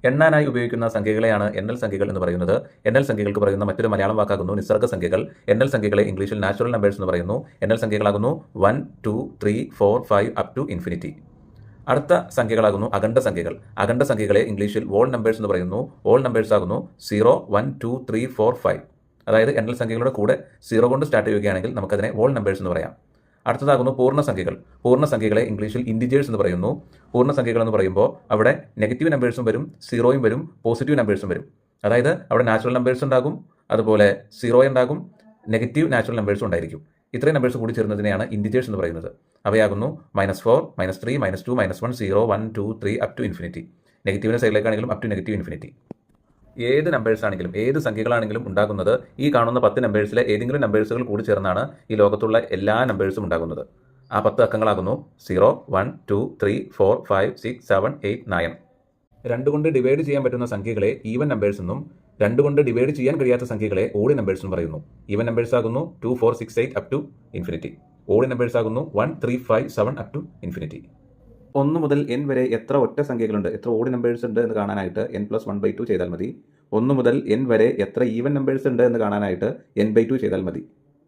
എണ്ണാനായി ഉപയോഗിക്കുന്ന സംഖ്യകളെയാണ് എണ്ണൽ സംഖ്യകൾ എന്ന് പറയുന്നത്. എണ്ണൽ സംഖ്യകൾക്ക് പറയുന്ന മറ്റൊരു മലയാളം വാക്കാകുന്നു നിസ്സർഗ സംഖ്യകൾ. എണ്ണൽ സംഖ്യകളെ ഇംഗ്ലീഷിൽ നാച്ചുറൽ നമ്പേഴ്സ് എന്ന് പറയുന്നു. എണ്ണൽ സംഖ്യകളാകുന്നു 1, 2, 3, 4, 5 അപ് ടു ഇൻഫിനിറ്റി. അടുത്ത സംഖ്യകളാകുന്നു അഖണ്ഡ സംഖ്യകൾ. അഖണ്ഡ സംഖ്യകളെ ഇംഗ്ലീഷിൽ വോൾ നമ്പേഴ്സ് എന്ന് പറയുന്നു. വോൾ നമ്പേഴ്സ് ആകുന്നു 0, 1, 2, 3, 4, 5. അതായത് എണ്ണൽ സംഖ്യകളുടെ കൂടെ 0 കൊണ്ട് സ്റ്റാർട്ട് ചെയ്യുകയാണെങ്കിൽ നമുക്കതിനെ വോൾ നമ്പേഴ്സ് എന്ന് പറയാം. അടുത്തതാകുന്നു പൂർണ്ണസംഖ്യകൾ. പൂർണ്ണസംഖ്യകളെ ഇംഗ്ലീഷിൽ ഇൻഡിജേഴ്സ് എന്ന് പറയുന്നു. പൂർണ്ണസംഖ്യകൾ എന്ന് പറയുമ്പോൾ അവിടെ നെഗറ്റീവ് നമ്പേഴ്സും വരും, സീറോയും വരും, പോസിറ്റീവ് നമ്പേഴ്സും വരും. അതായത് അവിടെ നാച്ചുറൽ നമ്പേഴ്സ് ഉണ്ടാകും, അതുപോലെ സീറോ ഉണ്ടാകും, നെഗറ്റീവ് നാച്ചുറൽ നമ്പേഴ്സും ഉണ്ടായിരിക്കും. ഇത്രയും നമ്പേഴ്സ് കൂടി ചേർന്നതിനെയാണ് ഇൻഡിജേഴ്സ് എന്ന് പറയുന്നത്. അവയാകുന്നു -4, -3, -2, -1, 0, 1, 2, 3 അപ് ടു ഇൻഫിനിറ്റി. നെഗറ്റീവിൻ്റെ സൈഡിലേക്കാണെങ്കിലും അപ് ടു നെഗറ്റീവ് ഇൻഫിനിറ്റി. ഏത് നമ്പേഴ്സ് ആണെങ്കിലും ഏത് സംഖ്യകളാണെങ്കിലും ഉണ്ടാകുന്നത് ഈ കാണുന്ന 10 നമ്പേഴ്സിലെ ഏതെങ്കിലും നമ്പേഴ്സുകൾ കൂടി ചേർന്നാണ് ഈ ലോകത്തുള്ള എല്ലാ നമ്പേഴ്സും ഉണ്ടാകുന്നത്. ആ 10 അക്കങ്ങളാകുന്നു 0, 1, 2, 3, 4, 5, 6, 7, 8, 9. 2 കൊണ്ട് ഡിവൈഡ് ചെയ്യാൻ പറ്റുന്ന സംഖ്യകളെ ഈവൻ നമ്പേഴ്സ് എന്നും 2 കൊണ്ട് ഡിവൈഡ് ചെയ്യാൻ കഴിയാത്ത സംഖ്യകളെ ഓഡ് നമ്പേഴ്സ് എന്നും പറയുന്നു. ഈവൻ നമ്പേഴ്സ് ആകുന്നു 2, 4, 6, 8 up to infinity. Odd numbers ആകുന്നു 1, 3, 5, 7 അപ് ടു ഇൻഫിനിറ്റി. 1 മുതൽ n വരെ എത്ര ഒറ്റ സംഖ്യകളുണ്ട്, എത്ര ഓഡ് നമ്പേഴ്സ് ഉണ്ട് എന്ന് കാണാനായിട്ട് n+1/2 ചെയ്താൽ മതി. 1 മുതൽ n വരെ എത്ര ഈവൻ നമ്പേഴ്സ് ഉണ്ട് എന്ന് കാണാനായിട്ട് n/2 ചെയ്താൽ മതി.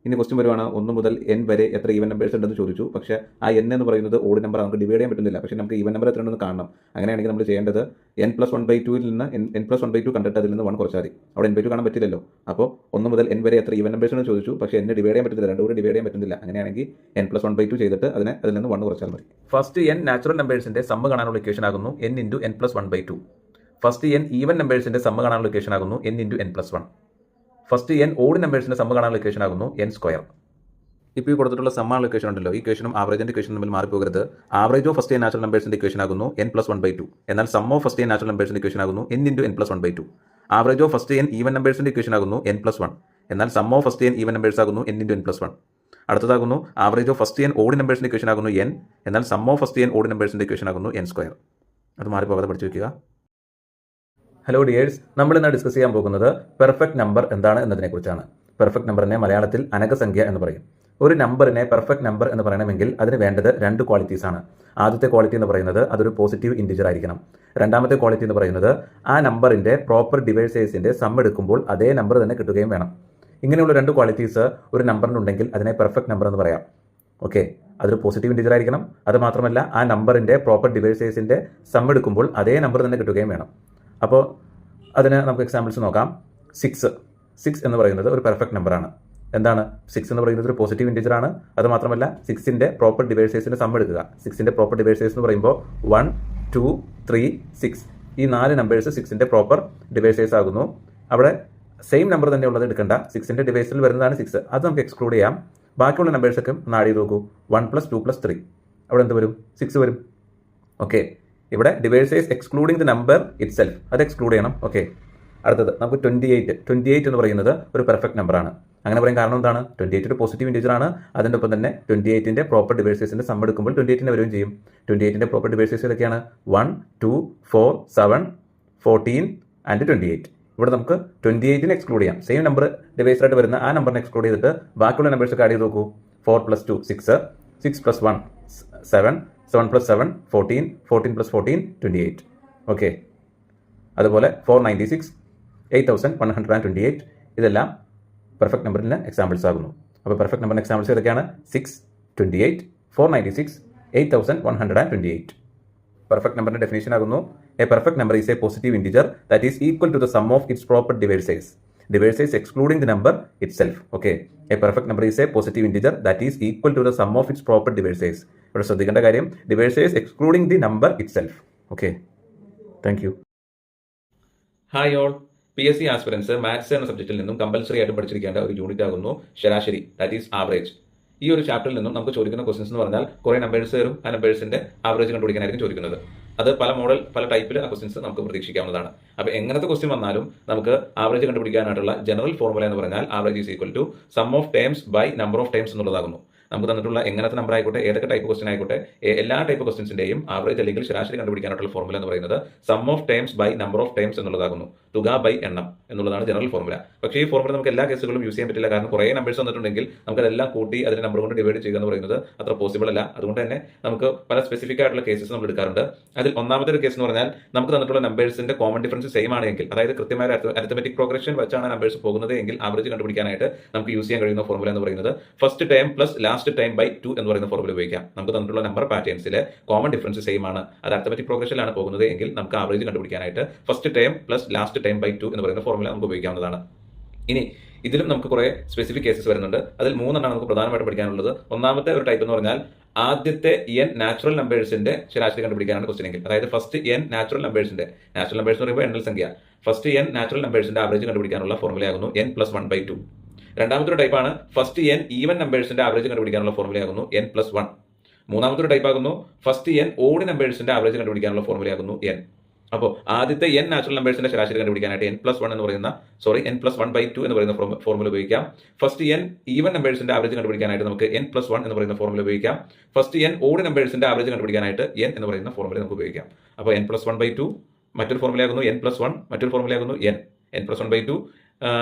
ഇനി ക്വസ്റ്റ്യൻ വരുവാണ് 1 മുതൽ n വരെ എത്ര ഈവൻ നമ്പേഴ്സ് ഉണ്ടെന്ന് ചോദിച്ചു. പക്ഷേ ആ n എന്ന് പറയുന്നത് ഓഡ് നമ്പർ, നമുക്ക് ഡിവൈഡ് ചെയ്യാൻ പറ്റുന്നില്ല. പക്ഷേ നമുക്ക് ഈവൻ നമ്പർ എത്ര ഉണ്ടെന്ന് കാണണം. അങ്ങനെയാണെങ്കിൽ നമ്മൾ ചെയ്യേണ്ടത് n+1/2 നിന്ന് n+1/2 കണ്ടിട്ട് അതിൽ നിന്ന് 1 കുറച്ചാൽ മതി. അവിടെ n/2 കാണാൻ പറ്റില്ലല്ലോ. അപ്പോൾ 1 മുതൽ n വരെ എത്ര ഈവൻ നമ്പേഴ്സ് ഉണ്ടെന്ന് ചോദിച്ചു. പക്ഷേ n ഡിവൈഡ് ചെയ്യാൻ പറ്റുന്നില്ല, 2 കൂടി ഡിവൈഡ് ചെയ്യാൻ പറ്റുന്നില്ല. അങ്ങനെയാണെങ്കിൽ n+1/2 ചെയ്തിട്ട് അതിൽ നിന്ന് 1 കുറച്ചാൽ മതി. ഫസ്റ്റ് n നാച്ചുറൽ നമ്പേഴ്സിന്റെ സമ്മ് കാണാനുള്ള ഇക്വേഷൻ ആകുന്നു n × n+1/2. First n even നമ്പേഴ്സിന്റെ സമ്മ് കാണാനുള്ള ഇക്വേഷൻ ആകുന്നു n × n+1. First n odd നമ്പേഴ്സിന്റെ സമ്മ് കാണാനുള്ള ഇക്വേഷൻ ആകുന്നു n². ഇപ്പോൾ ഈ കൊടുത്തിട്ടുള്ള സമ്മാനുള്ള ഇക്വേഷൻ ഉണ്ടല്ലോ, ഈ ഇക്വേഷനും ആവറേജിന്റെ ഇക്വേഷനും തമ്മിൽ മാറിപ്പോകരുത്. Average of first n natural നമ്പേഴ്സിന്റെ ഇക്വേഷൻ ആകുന്നു n+1/2. എന്നാൽ sum of first n natural നമ്പേഴ്സിന്റെ ഇക്വേഷൻ ആകുന്നു n × n+1/2. Average of first n even നമ്പേഴ്സിന്റെ ഇക്വേഷൻ ആകുന്നു n+1. എന്നാൽ sum of first n even numbers ആകുന്നു n × n+1. അടുത്തതാകുന്നു average of first n odd നമ്പേഴ്സിന്റെ ഇക്വേഷൻ ആകുന്നു n. എന്നാൽ sum of first n odd നമ്പേഴ്സിന്റെ ഇക്വേഷൻ ആകുന്നു n². അത് മാറിപ്പോകാതെ പഠിച്ചു വെക്കുക. ഹലോ ഡിയേഴ്സ്, നമ്മൾ ഇന്ന് ഡിസ്കസ് ചെയ്യാൻ പോകുന്നത് പെർഫെക്റ്റ് നമ്പർ എന്താണ് എന്നതിനെക്കുറിച്ചാണ്. പെർഫെക്റ്റ് നമ്പറിനെ മലയാളത്തിൽ അനകസംഖ്യ എന്ന് പറയും. ഒരു നമ്പറിനെ പെർഫെക്റ്റ് നമ്പർ എന്ന് പറയണമെങ്കിൽ അതിന് വേണ്ടത് 2 ക്വാളിറ്റീസ് ആണ്. ആദ്യത്തെ ക്വാളിറ്റി എന്ന് പറയുന്നത് അതൊരു പോസിറ്റീവ് ഇൻറ്റിജർ ആയിരിക്കണം. രണ്ടാമത്തെ ക്വാളിറ്റി എന്ന് പറയുന്നത് ആ നമ്പറിന്റെ പ്രോപ്പർ ഡിവൈസേഴ്സിന്റെ സം എടുക്കുമ്പോൾ അതേ നമ്പർ തന്നെ കിട്ടുകയും വേണം. ഇങ്ങനെയുള്ള 2 ക്വാളിറ്റീസ് ഒരു നമ്പറിനുണ്ടെങ്കിൽ അതിനെ പെർഫെക്റ്റ് നമ്പർ എന്ന് പറയാം. ഓക്കെ, അതൊരു പോസിറ്റീവ് ഇൻറ്റിജർ ആയിരിക്കണം. അത് മാത്രമല്ല ആ നമ്പറിന്റെ പ്രോപ്പർ ഡിവൈസേഴ്സിന്റെ സം എടുക്കുമ്പോൾ അതേ നമ്പർ തന്നെ കിട്ടുകയും വേണം. അപ്പോൾ അതിന് നമുക്ക് എക്സാമ്പിൾസ് നോക്കാം. 6 എന്ന് പറയുന്നത് ഒരു പെർഫെക്റ്റ് നമ്പറാണ്. എന്താണ് 6 എന്ന് പറയുന്നത് ഒരു പോസിറ്റീവ് ഇൻറ്റിജർ ആണ്. അത് മാത്രമല്ല 6ന്റെ പ്രോപ്പർ ഡിവൈസേഴ്സിന്റെ സം എടുക്കുക. 6ന്റെ പ്രോപ്പർ ഡിവൈസേഴ്സ് എന്ന് പറയുമ്പോൾ 1, 2, 3, 6 ഈ 4 നമ്പേഴ്സ് 6ന്റെ പ്രോപ്പർ ഡിവൈസേഴ്സ് ആകുന്നു. അവിടെ സെയിം നമ്പർ തന്നെ ഉള്ളത് എടുക്കേണ്ട. 6ന്റെ ഡിവൈസിൽ വരുന്നതാണ് 6, അത് നമുക്ക് എക്സ്ക്ലൂഡ് ചെയ്യാം. ബാക്കിയുള്ള നമ്പേഴ്സൊക്കെ ഒന്ന് ആഡ് ചെയ്ത് നോക്കൂ. 1 + 2 + 3 അവിടെ എന്ത് വരും? 6 വരും. ഓക്കെ, ഇവിടെ divisors excluding the number it self, അത് എക്സ്ക്ലൂഡ് ചെയ്യണം. ഓക്കെ, അടുത്തത് നമുക്ക് 28 എന്ന് പറയുന്നത് ഒരു പെർഫെക്റ്റ് നമ്പറാണ്. അങ്ങനെ പറയാൻ കാരണം എന്താണ്? 28 ഒരു പോസിറ്റീവ് ഇൻറ്റിജർ ആണ്. അതിൻ്റെ ഒപ്പം തന്നെ 28ന്റെ പ്രോപ്പർ ഡിവൈസേഴ്സിന്റെ സം എടുക്കുമ്പോൾ 28നെ വരികയും ചെയ്യും. 28ന്റെ പ്രോപ്പർ ഡിവൈസേഴ്സ് ഏതൊക്കെയാണ്? 1, 2, 4, 7, 14 ആൻഡ് 28. ഇവിടെ നമുക്ക് 28നെ എക്സ്ക്ലൂഡ് ചെയ്യാം. സെയിം നമ്പർ ഡിവൈസറായിട്ട് വരുന്ന ആ നമ്പറിനെ എക്സ്ക്ലൂഡ് ചെയ്തിട്ട് ബാക്കിയുള്ള നമ്പേഴ്സ് ആഡ് ചെയ്ത് നോക്കൂ. 4 + 2 6, 6 + 1 7, 7 + 7 14, 14 + 14 28. ഓക്കെ, അതുപോലെ 496, 8128 ഇതെല്ലാം പെർഫെക്റ്റ് നമ്പറിന് എക്സാമ്പിൾസ് ആകുന്നു. അപ്പോൾ പെർഫെക്റ്റ് നമ്പറിന് എക്സാമ്പിൾസ് ഏതൊക്കെയാണ്? 6, 28, 496, 8128. പെർഫെക്റ്റ് നമ്പറിന്റെ ഡെഫിനേഷൻ ആകുന്നു a perfect number is a positive integer that is equal to the sum of its proper divisors excluding the number itself. Okay, a perfect number is a positive integer that is equal to the sum of its proper divisors. ഇവിടെ ശ്രദ്ധിക്കേണ്ട കാര്യം divisors excluding the number itself. Okay, thank you. Hi all, PSC aspirants maths എന്ന സബ്ജക്റ്റിൽ നിന്നും compulsory ആയിട്ട് പഠിച്ചിരിക്കേണ്ട ഒരു unit ആകുന്നു ശരാശരി, that is average. ഈ ഒരു ചാപ്റ്ററിൽ നിന്നും നമുക്ക് ചോദിക്കുന്ന ക്വസ്റ്റൻസ് എന്ന് പറഞ്ഞാൽ കുറേ നമ്പേഴ്സ് വരും. ആ നമ്പേഴ്സിന്റെ ആവറേജ് കണ്ടുപിടിക്കാനായിരിക്കും ചോദിക്കുന്നത്. അത് പല മോഡൽ പല ടൈപ്പിൽ ആ ക്വസ്റ്റൻസ് നമുക്ക് പ്രതീക്ഷിക്കാവുന്നതാണ്. അപ്പോൾ എങ്ങനത്തെ ക്വസ്റ്റ്യൻ വന്നാലും നമുക്ക് ആവറേജ് കണ്ടുപിടിക്കാനായിട്ടുള്ള ജനറൽ ഫോർമുല എന്ന് പറഞ്ഞാൽ average is equal to sum of terms by number of terms എന്നുള്ളതാകുന്നു. നമുക്ക് തന്നിട്ടുള്ള എങ്ങനത്തെ നമ്പർ ആയിക്കോട്ടെ, ഏതൊക്കെ ടൈപ്പ് ക്വസ്റ്റൻ ആയിക്കോട്ടെ, എല്ലാ ടൈപ്പ് ക്വസ്റ്റൻസിന്റെയും ആവറേജ് അല്ലെങ്കിൽ ശരാശരി കണ്ടുപിടിക്കാനായിട്ടുള്ള ഫോർമുല എന്ന് പറയുന്നത് sum of terms by number of terms എന്നുള്ളതാകുന്നു. തുക ബൈ എണ്ണം എന്നുള്ളതാണ് ജനറൽ ഫോർമുല. പക്ഷേ ഈ ഫോർമുല നമുക്ക് എല്ലാ കേസുകളും യൂസ് ചെയ്യാൻ പറ്റില്ല. കാരണം കുറേ നമ്പേഴ്സ് വന്നിട്ടുണ്ടെങ്കിൽ നമുക്കതെല്ലാം കൂട്ടി അതിന്റെ നമ്പർ കൊണ്ട് ഡിവൈഡ് ചെയ്യുക എന്ന് പറയുന്നത് അത്ര പോസിബിൾ അല്ല. അതുകൊണ്ട് തന്നെ നമുക്ക് പല സ്പെസിഫിക് ആയിട്ടുള്ള കേസസ് നമ്മൾ എടുക്കാറുണ്ട്. അതിൽ ഒന്നാമത്തെ ഒരു കേസ് എന്ന് പറഞ്ഞാൽ നമുക്ക് തന്നിട്ടുള്ള നമ്പേഴ്സിന്റെ കോമൺ ഡിഫറൻസ് സെയിം ആണെങ്കിൽ, അതായത് കൃത്യമായ അരിത്തമെറ്റിക് പ്രോഗ്രഷൻ വെച്ചാണ് നമ്പേഴ്സ് പോകുന്നത് എങ്കിൽ ആവറേജ് കണ്ടുപിടിക്കാനായിട്ട് നമുക്ക് യൂസ് ചെയ്യാൻ കഴിയുന്ന ഫോർമുല എന്ന് പറയുന്നത് first time plus last time by 2 എന്ന് പറയുന്ന ഫോർമുല ഉപയോഗിക്കാം. നമുക്ക് തന്നിട്ടുള്ള നമ്പർ പാറ്റേൺസിലെ കോമൺ ഡിഫറൻസ് സെയിം ആണ്, അത് അരിത്തമെറ്റിക് പ്രോഗ്രഷനിലാണ് പോകുന്നത് എങ്കിൽ നമുക്ക് ആവറേജ് കണ്ടുപിടിക്കാനായിട്ട് first time plus last time by 2 എന്ന് പറയുന്ന ഫോർമുല നമുക്ക് ഉപയോഗിക്കാവുന്നതാണ്. ഇനി ഇതിലും നമുക്ക് കുറെ സ്പെസിഫിക് കേസസ് വരുന്നുണ്ട്. അതിൽ 3 നമുക്ക് പ്രധാനമായിട്ട് പഠിക്കാനുള്ളത്. ഒന്നാമത്തെ ഒരു ടൈപ്പ് എന്ന് പറഞ്ഞാൽ ആദ്യത്തെ n നാച്ചുറൽ നമ്പേഴ്സിന്റെ ശരാശരി കണ്ടുപിടിക്കാനാണ് ക്വസ്റ്റൻ എങ്കിൽ, അതായത് ഫസ്റ്റ് n നാച്ചുറൽ നമ്പേഴ്സിന്റെ, നാച്ചുറൽ നമ്പേഴ്സ് എന്ന് പറയുമ്പോൾ എണ്ണൽ സംഖ്യ, ഫസ്റ്റ് n നാച്ചുറൽ നമ്പേഴ്സിന്റെ ആവറേജ് കണ്ടുപിടിക്കാനുള്ള ഫോർമുലയാകുന്നു n+1/2. രണ്ടാമത്തെ ഒരു ടൈപ്പാണ് ഫസ്റ്റ് n ഈവൻ നമ്പേഴ്സിന്റെ ആവറേജ് കണ്ടുപിടിക്കാനുള്ള ഫോർമുലയാകുന്നു n+1. മൂന്നാമത്തെ ഒരു ടൈപ്പ് ആകുന്നു ഫസ്റ്റ് n ഓഡ് നമ്പേഴ്സിന്റെ ആവറേജ് കണ്ടുപിടിക്കാനുള്ള ഫോർമുലയാകുന്നു n. അപ്പോൾ ആദ്യത്തെ n നാച്ചുറൽ നമ്പേഴ്സിന്റെ ശരാശരി കണ്ടുപിടിക്കാനായിട്ട് n+1 എന്ന് പറയുന്ന n+1/2 എന്ന് പറയുന്ന ഫോർമുല ഉപയോഗിക്കാം. ഫസ്റ്റ് n ഈവൻ നമ്പേഴ്സിന്റെ ആവറേജ് കണ്ടുപിടിക്കാനായിട്ട് നമുക്ക് n+1 എന്ന് പറയുന്ന ഫോർമുല ഉപയോഗിക്കാം. ഫസ്റ്റ് n ഓഡ് നമ്പേഴ്സിന്റെ ആവറേജ് കണ്ടുപിടിക്കാനായിട്ട് n എന്ന് പറയുന്ന ഫോർമുല നമുക്ക് ഉപയോഗിക്കാം. അപ്പോൾ n+1/2 മറ്റൊരു ഫോർമുലയാകുന്നു n+1, മറ്റൊരു ഫോർമുലയാകുന്നു n+1/2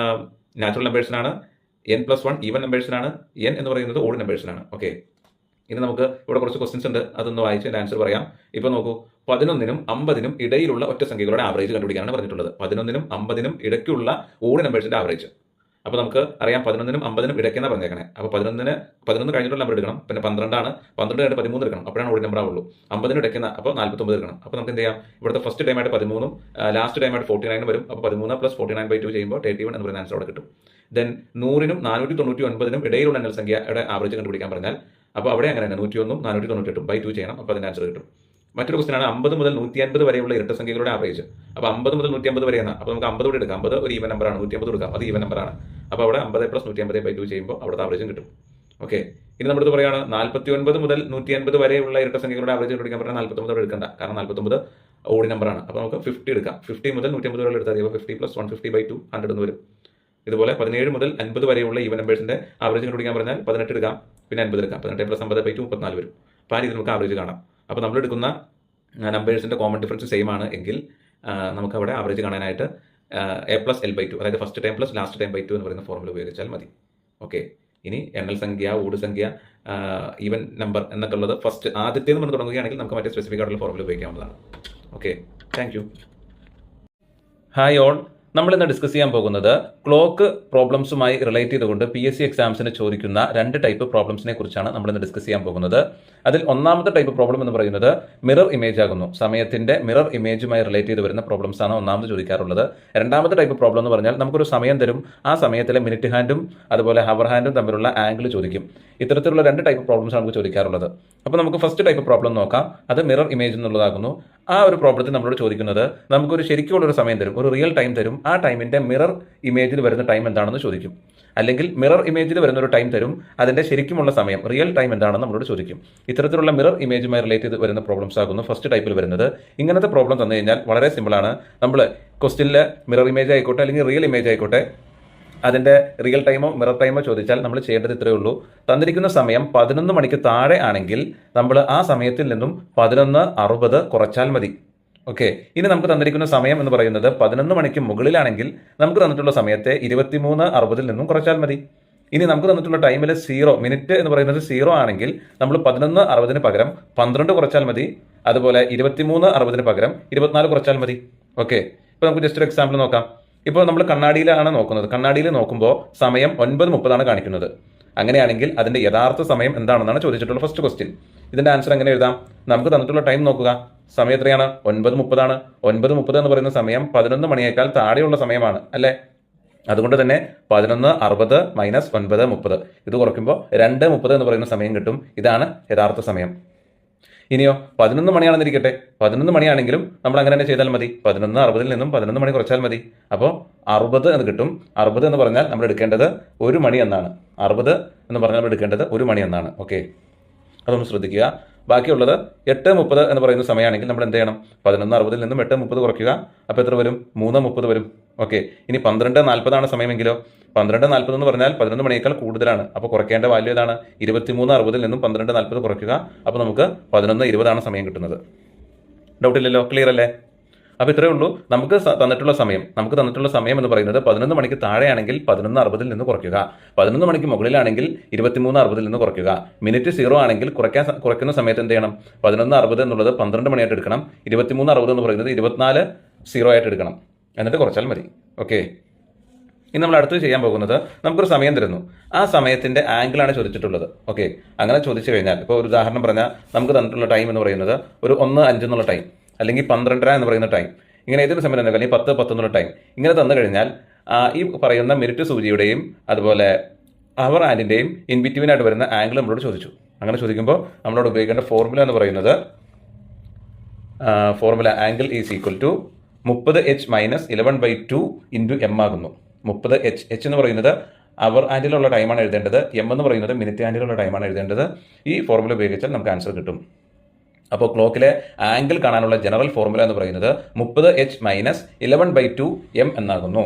നാച്ചുറൽ നമ്പേഴ്സിനാണ്, n+1 ഈവൻ നമ്പേഴ്സിനാണ്, n എന്ന് പറയുന്നത് ഓഡ് നമ്പേഴ്സിനാണ്. ഓക്കെ, ഇനി നമുക്ക് ഇവിടെ കുറച്ച് ക്വസ്റ്റ്യൻസ് ഉണ്ട്, അതൊന്ന് വായിച്ച് എൻ്റെ ആൻസർ പറയാം. ഇപ്പോൾ നോക്കൂ, 11നും 50നും ഇടയിലുള്ള ഒറ്റ സംഖ്യകളുടെ ആവറേജ് കണ്ടുപിടിക്കാനാണ് പറഞ്ഞിട്ടുള്ളത്. 11നും 50നും ഇടയ്ക്കുള്ള ഓഡ് നമ്പേഴ്സിന്റെ ആവറേജ്. അപ്പോൾ നമുക്ക് അറിയാം 11നും 50നും ഇടയ്ക്കെന്നാണ് പറഞ്ഞേക്കണേ. അപ്പോൾ 11 കഴിഞ്ഞിട്ടുള്ള നമ്പർ എടുക്കണം, പിന്നെ 12 ആണ്, 12 കഴിഞ്ഞിട്ട് 13 എടുക്കണം, അപ്പോഴാണ് ഓഡ് നമ്പർ ആവുള്ളൂ. 50ന് ഇടയ്ക്കുന്ന അപ്പോൾ 49 എടുക്കണം. അപ്പോൾ നമുക്ക് എന്ത് ചെയ്യാം, ഇവിടുത്തെ ഫസ്റ്റ് ടൈം ആയിട്ട് 13ഉം ലാസ്റ്റ് ടൈം ആയിട്ട് 49 വരും. അപ്പോൾ 13 + 49/2 ചെയ്യുമ്പോൾ 31 എന്ന് പറയുന്ന ആൻസർ അവിടെ കിട്ടും. ദെൻ 100നും 499നും ഇടയിലുള്ള എണ്ണൽ സംഖ്യയുടെ ആവറേജ് കണ്ടുപിടിക്കാൻ പറഞ്ഞാൽ അപ്പോൾ അവിടെ അങ്ങനെ തന്നെ 101ഉം 498/2 ചെയ്യണം, അപ്പോൾ അതിന്റെ ആൻസർ കിട്ടും. മറ്റൊരു ക്വസ്റ്റൻ ആണ് 50 മുതൽ 150 വരെയുള്ള ഇരട്ട സംഖ്യകളുടെ ആവറേജ്. അപ്പോൾ 50 മുതൽ 150 വരെയാണ്, അപ്പോൾ നമുക്ക് 50 കൂടി എടുക്കാം. 50 ഒരു ഈവൻ നമ്പറാണ്, 150 കൊടുക്കാം, അത് ഈവൻ നമ്പറാണ്. അപ്പോൾ അവിടെ 50 + 150/2 ചെയ്യുമ്പോൾ അവിടുത്തെ ആവറേജും കിട്ടും. ഓക്കെ, ഇനി നമ്മുടെ അടുത്ത് പറയുകയാണ് 49 മുതൽ 150 വരെയുള്ള ഇരട്ട സംഖ്യകളുടെ ആവറേജ് കണ്ടുപിടിക്കാൻ പറഞ്ഞാൽ 49 എടുക്കണ്ട, കാരണം 49 ഓഡ് നമ്പറാണ്. അപ്പോൾ നമുക്ക് 50 എടുക്കാം. 50 മുതൽ 150 വരെ എടുത്താൽ 50 + 150/2 100 എന്ന് വരും. ഇതുപോലെ 17 മുതൽ 50 വരെയുള്ള ഈവൻ നമ്പേഴ്സിന്റെ ആവറേജ് കണ്ടുപിടിക്കാൻ പറഞ്ഞാൽ 18 എടുക്കാം, പിന്നെ 50 എടുക്കാം. 18 + 50/2 34 വരും. അപ്പോൾ ആ രീതിയിൽ നമുക്ക് ആവറേജ് കാണാം. അപ്പോൾ നമ്മൾ എടുക്കുന്ന നമ്പേഴ്സിന്റെ കോമൺ ഡിഫറൻസ് സെയിം ആണ് എങ്കിൽ നമുക്ക് അവിടെ ആവറേജ് കാണാനായിട്ട് a+l/2, അതായത് first time plus last time by 2 എന്ന് പറയുന്ന ഫോർമുല ഉപയോഗിച്ചാൽ മതി. ഓക്കെ, ഇനി എണ്ണൽ സംഖ്യ, ഓഡ് സംഖ്യ, ഈവൻ നമ്പർ എന്നൊക്കെ ഉള്ളത് ഫസ്റ്റ് ആദ്യത്തേത് നമ്മൾ തുടങ്ങുകയാണെങ്കിൽ നമുക്ക് മറ്റേ സ്പെസിഫിക് ആയിട്ടുള്ള ഫോർമുല ഉപയോഗിക്കാവുന്നതാണ്. Okay, thank you. Hi all, നമ്മൾ ഇന്ന് ഡിസ്കസ് ചെയ്യാൻ പോകുന്നത് ക്ലോക്ക് പ്രോബ്ലംസുമായി റിലേറ്റ് ചെയ്തുകൊണ്ട് PSC എക്സാംസിന് ചോദിക്കുന്ന 2 ടൈപ്പ് പ്രോബ്ലംസിനെ കുറിച്ചാണ് നമ്മൾ ഇന്ന് ഡിസ്കസ് ചെയ്യാൻ പോകുന്നത്. അതിൽ ഒന്നാമത്തെ ടൈപ്പ് പ്രോബ്ലം എന്ന് പറയുന്നത് മിറർ ഇമേജ് ആകുന്നു. സമയത്തിന്റെ മിറർ ഇമേജുമായി റിലേറ്റ് ചെയ്ത് വരുന്ന പ്രോബ്ലംസ് ആണ് ഒന്നാമത് ചോദിക്കാറുള്ളത്. രണ്ടാമത്തെ ടൈപ്പ് പ്രോബ്ലം എന്ന് പറഞ്ഞാൽ നമുക്കൊരു സമയം തരും, ആ സമയത്തിലെ മിനിറ്റ് ഹാൻഡും അതുപോലെ ഹവർ ഹാൻഡും തമ്മിലുള്ള ആംഗിൾ ചോദിക്കും. ഇത്തരത്തിലുള്ള 2 ടൈപ്പ് പ്രോബ്ലംസ് നമുക്ക് ചോദിക്കാറുള്ളത്. അപ്പോൾ നമുക്ക് ഫസ്റ്റ് ടൈപ്പ് പ്രോബ്ലം നോക്കാം. അത് മിറർ ഇമേജ് എന്നുള്ളതാകുന്നു. ആ ഒരു പ്രോബ്ലത്തിൽ നമ്മളോട് ചോദിക്കുന്നത് നമുക്കൊരു ശരിക്കുള്ളൊരു സമയം തരും, ഒരു റിയൽ ടൈം തരും, ആ ടൈമിന്റെ മിറർ ഇമേജിൽ വരുന്ന ടൈം എന്താണെന്ന് ചോദിക്കും. അല്ലെങ്കിൽ മിറർ ഇമേജിൽ വരുന്ന ഒരു ടൈം തരും, അതിന്റെ ശരിക്കുമുള്ള സമയം റിയൽ ടൈം എന്താണെന്ന് നമ്മളോട് ചോദിക്കും. ഇത്തരത്തിലുള്ള മിറർ ഇമേജുമായി റിലേറ്റ് ചെയ്ത് വരുന്ന പ്രോബ്ലംസ് ആകുന്നു ഫസ്റ്റ് ടൈപ്പിൽ വരുന്നത്. ഇങ്ങനത്തെ പ്രോബ്ലം തന്നു കഴിഞ്ഞാൽ വളരെ സിമ്പിളാണ്. നമ്മൾ ക്വസ്റ്റ്യനിൽ മിറർ ഇമേജ് ആയിക്കോട്ടെ അല്ലെങ്കിൽ റിയൽ ഇമേജ് ആയിക്കോട്ടെ, അതിന്റെ റിയൽ ടൈമോ മിറർ ടൈമോ ചോദിച്ചാൽ നമ്മൾ ചെയ്യേണ്ടത് ഇത്രയേ ഉള്ളൂ. തന്നിരിക്കുന്ന സമയം 11 മണിക്ക് താഴെ ആണെങ്കിൽ നമ്മൾ ആ സമയത്തിൽ നിന്നും 11:60 കുറച്ചാൽ മതി. ഓക്കെ, ഇനി നമുക്ക് തന്നിരിക്കുന്ന സമയം എന്ന് പറയുന്നത് 11 മണിക്ക് മുകളിലാണെങ്കിൽ നമുക്ക് തന്നിട്ടുള്ള സമയത്തെ 23:60 നിന്നും കുറച്ചാൽ മതി. ഇനി നമുക്ക് തന്നിട്ടുള്ള ടൈമിൽ 0 മിനിറ്റ് എന്ന് പറയുന്നത് 0 ആണെങ്കിൽ നമ്മൾ 11:60 പകരം 12 കുറച്ചാൽ മതി. അതുപോലെ 23:60 പകരം 24 കുറച്ചാൽ മതി. ഓക്കെ, ഇപ്പോൾ നമുക്ക് ജസ്റ്റ് ഒരു എക്സാമ്പിൾ നോക്കാം. ഇപ്പോൾ നമ്മൾ കണ്ണാടിയിലാണ് നോക്കുന്നത്. കണ്ണാടിയിൽ നോക്കുമ്പോൾ സമയം 9:30 കാണിക്കുന്നത്. അങ്ങനെയാണെങ്കിൽ അതിന്റെ യഥാർത്ഥ സമയം എന്താണെന്നാണ് ചോദിച്ചിട്ടുള്ള ഫസ്റ്റ് ക്വസ്റ്റ്യൻ. ഇതിന്റെ ആൻസർ എങ്ങനെ എഴുതാം? നമുക്ക് തന്നിട്ടുള്ള ടൈം നോക്കുക. സമയം എത്രയാണ്? 9:30. 9:30 എന്ന് പറയുന്ന സമയം 11 മണിയേക്കാൾ താഴെയുള്ള സമയമാണ് അല്ലേ? അതുകൊണ്ട് തന്നെ 11:60 - 9:30 ഇത് കുറയ്ക്കുമ്പോൾ 2:30 എന്ന് പറയുന്ന സമയം കിട്ടും. ഇതാണ് യഥാർത്ഥ സമയം. ഇനിയോ 11 മണിയാണെന്നിരിക്കട്ടെ. 11 മണിയാണെങ്കിലും നമ്മൾ അങ്ങനെ തന്നെ ചെയ്താൽ മതി. 11:60 നിന്നും 11 മണി കുറച്ചാൽ മതി. അപ്പോൾ 60 എന്ന് കിട്ടും. 60 എന്ന് പറഞ്ഞാൽ നമ്മൾ എടുക്കേണ്ടത് 1 മണി എന്നാണ്. 60 എന്ന് പറഞ്ഞാൽ നമ്മൾ എടുക്കേണ്ടത് 1 മണി എന്നാണ്. ഓക്കെ, അതൊന്ന് ശ്രദ്ധിക്കുക. ബാക്കിയുള്ളത് 8:30 എന്ന് പറയുന്ന സമയമാണെങ്കിൽ നമ്മൾ എന്ത് ചെയ്യണം? 11:60 നിന്നും 8:30 കുറയ്ക്കുക. അപ്പോൾ എത്ര വരും? 3:30 വരും. ഓക്കെ, ഇനി 12:40 സമയമെങ്കിലോ? 12:40 എന്ന് പറഞ്ഞാൽ 11 മണിയേക്കാൾ കൂടുതലാണ്. അപ്പോൾ കുറയ്ക്കേണ്ട വാല്യൂ ഏതാണ്? 23:60 നിന്നും 12:40 കുറയ്ക്കുക. അപ്പോൾ നമുക്ക് 11:20 സമയം കിട്ടുന്നത്. ഡൗട്ട് ഇല്ലല്ലോ? ക്ലിയർ അല്ലേ? അപ്പോൾ ഇത്രയേ ഉള്ളൂ. നമുക്ക് തന്നിട്ടുള്ള സമയം എന്ന് പറയുന്നത് 11 മണിക്ക് താഴെയാണെങ്കിൽ 11:60 നിന്ന് കുറയ്ക്കുക, 11 മണിക്ക് മുകളിലാണെങ്കിൽ 23:60 നിന്ന് കുറയ്ക്കുക. മിനിറ്റ് 0 ആണെങ്കിൽ കുറയ്ക്കുന്ന സമയത്ത് എന്ത് ചെയ്യണം? 11:60 എന്നുള്ളത് 12 മണിയായിട്ട് എടുക്കണം, 23:60 എന്ന് പറയുന്നത് 24:0 ആയിട്ട് എടുക്കണം, എന്നിട്ട് കുറച്ചാൽ മതി. ഓക്കെ, ഇനി നമ്മൾ അടുത്ത് ചെയ്യാൻ പോകുന്നത്, നമുക്കൊരു സമയം തരുന്നു, ആ സമയത്തിന്റെ ആംഗിളാണ് ചോദിച്ചിട്ടുള്ളത്. ഓക്കെ, അങ്ങനെ ചോദിച്ചു കഴിഞ്ഞാൽ ഇപ്പോൾ ഒരു ഉദാഹരണം പറഞ്ഞാൽ നമുക്ക് തന്നിട്ടുള്ള ടൈം എന്ന് പറയുന്നത് ഒരു 1:05 എന്നുള്ള ടൈം, അല്ലെങ്കിൽ 12:30 എന്ന് പറയുന്ന ടൈം, ഇങ്ങനെ ഏതൊരു സമയം തന്നെ, അല്ലെങ്കിൽ 10:10 എന്നുള്ള ടൈം ഇങ്ങനെ തന്നു കഴിഞ്ഞാൽ ഈ പറയുന്ന മിനിറ്റ് സൂചിയുടെയും അതുപോലെ അവർ ആൻഡിൻ്റെയും ഇൻ ബിറ്റ്വീൻ ആയിട്ട് വരുന്ന ആംഗിൾ നമ്മളോട് ചോദിച്ചു. അങ്ങനെ ചോദിക്കുമ്പോൾ നമ്മളോട് ഉപയോഗിക്കേണ്ട ഫോർമുല എന്ന് പറയുന്നത് formula angle is equal to 30h - 11/2 into M ആകുന്നു. 30h എന്ന് പറയുന്നത് അവർ ആൻഡിലുള്ള ടൈമാണ് എഴുതേണ്ടത്, എം എന്ന് പറയുന്നത് മിനിറ്റ് ആൻഡിലുള്ള ടൈമാണ് എഴുതേണ്ടത്. ഈ ഫോർമുല ഉപയോഗിച്ചാൽ നമുക്ക് ആൻസർ കിട്ടും. അപ്പോൾ ക്ലോക്കിലെ ആംഗിൾ കാണാനുള്ള ജനറൽ ഫോർമുല എന്ന് പറയുന്നത് 30h - 11/2 എം എന്നാകുന്നു.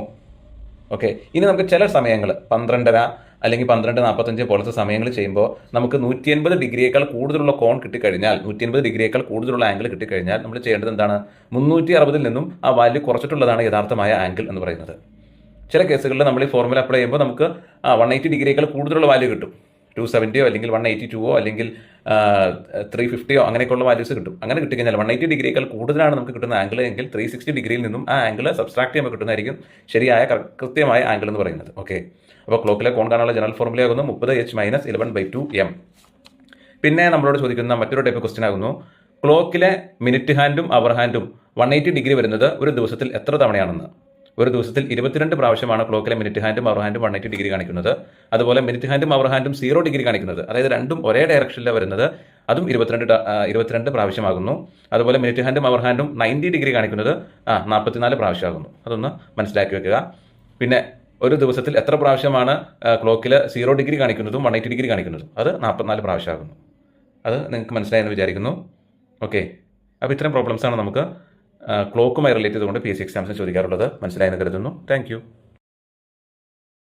ഓക്കെ, ഇനി നമുക്ക് ചില സമയങ്ങൾ 12:30 അല്ലെങ്കിൽ 12:45 പോലത്തെ സമയങ്ങൾ ചെയ്യുമ്പോൾ നമുക്ക് 180 ഡിഗ്രിയേക്കാൾ കൂടുതലുള്ള കോൺ കിട്ടിക്കഴിഞ്ഞാൽ, 180 ഡിഗ്രിയേക്കാൾ കൂടുതലുള്ള ആംഗിൾ കിട്ടിക്കഴിഞ്ഞാൽ നമ്മൾ ചെയ്യേണ്ടത് എന്താണ്? 360 നിന്നും ആ വാല്യൂ കുറച്ചിട്ടുള്ളതാണ് യഥാർത്ഥമായ ആംഗിൾ എന്ന് പറയുന്നത്. ചില കേസുകളിൽ നമ്മൾ ഈ ഫോർമുല അപ്ലൈ ചെയ്യുമ്പോൾ നമുക്ക് 180 ഡിഗ്രിയേക്കാൾ കൂടുതലുള്ള വാല്യൂ കിട്ടും, 270 അല്ലെങ്കിൽ 182 അല്ലെങ്കിൽ 350 അങ്ങനെയൊക്കെയുള്ള വാല്യൂസ് കിട്ടും. അങ്ങനെ കിട്ടിക്കഴിഞ്ഞാൽ 180 ഡിഗ്രിയേക്കാൾ കൂടുതലാണ് നമുക്ക് കിട്ടുന്ന ആംഗിൾ എങ്കിൽ 360 ഡിഗ്രിയിൽ നിന്നും ആ ആംഗിൾ സബ്സ്ട്രാക്ട് ചെയ്യുമ്പോൾ കിട്ടുന്നതായിരിക്കും ശരിയായ കൃത്യമായ ആംഗിൾ എന്ന് പറയുന്നത്. ഓക്കെ, അപ്പോൾ ക്ലോക്കിലെ കോൺ കാണാനുള്ള ജനറൽ ഫോർമുല ആകുന്നു 30h - 11/2 എം. പിന്നെ നമ്മളോട് ചോദിക്കുന്ന മറ്റൊരു ടൈപ്പ് ക്വസ്റ്റ്യൻ ആകുന്നു, ക്ലോക്കിലെ മിനിറ്റ് ഹാൻഡും അവർ ഹാൻഡും 180 ഡിഗ്രി വരുന്നത് ഒരു ദിവസത്തിൽ എത്ര തവണയാണെന്ന്. ഒരു ദിവസത്തിൽ 22 പ്രാവശ്യമാണ് ക്ലോക്കിലെ മിനിറ്റ് ഹാൻഡും അവർ ഹാൻഡും 180 ഡിഗ്രി കാണിക്കുന്നത്. അതുപോലെ മിനിറ്റ് ഹാൻഡും അവർ ഹാൻഡും 0 ഡിഗ്രി കാണിക്കുന്നത്, അതായത് രണ്ടും ഒരേ ഡയറക്ഷനിൽ വരുന്നത്, അതും 22 പ്രാവശ്യമാകുന്നു. അതുപോലെ മിനിറ്റ് ഹാൻഡും അവർ ഹാൻഡും 90 ഡിഗ്രി കാണിക്കുന്നത് 44 പ്രാവശ്യമാകുന്നു. അതൊന്ന് മനസ്സിലാക്കി വെക്കുക. പിന്നെ ഒരു ദിവസത്തിൽ എത്ര പ്രാവശ്യമാണ് ക്ലോക്കിൽ 0 ഡിഗ്രി കാണിക്കുന്നതും 180 ഡിഗ്രി കാണിക്കുന്നതും, അത് 44 പ്രാവശ്യമാകുന്നു. അത് നിങ്ങൾക്ക് മനസ്സിലായെന്ന് വിചാരിക്കുന്നു. ഓക്കെ, അപ്പോൾ ഇത്തരം പ്രോബ്ലംസാണ് നമുക്ക് ക്ലോക്കുമായി റിലേറ്റ് ചെയ്തുകൊണ്ട് PSC എക്സാംസിന് ചോദിക്കാറുള്ളത്. മനസ്സിലായെന്ന് കരുതുന്നു. താങ്ക്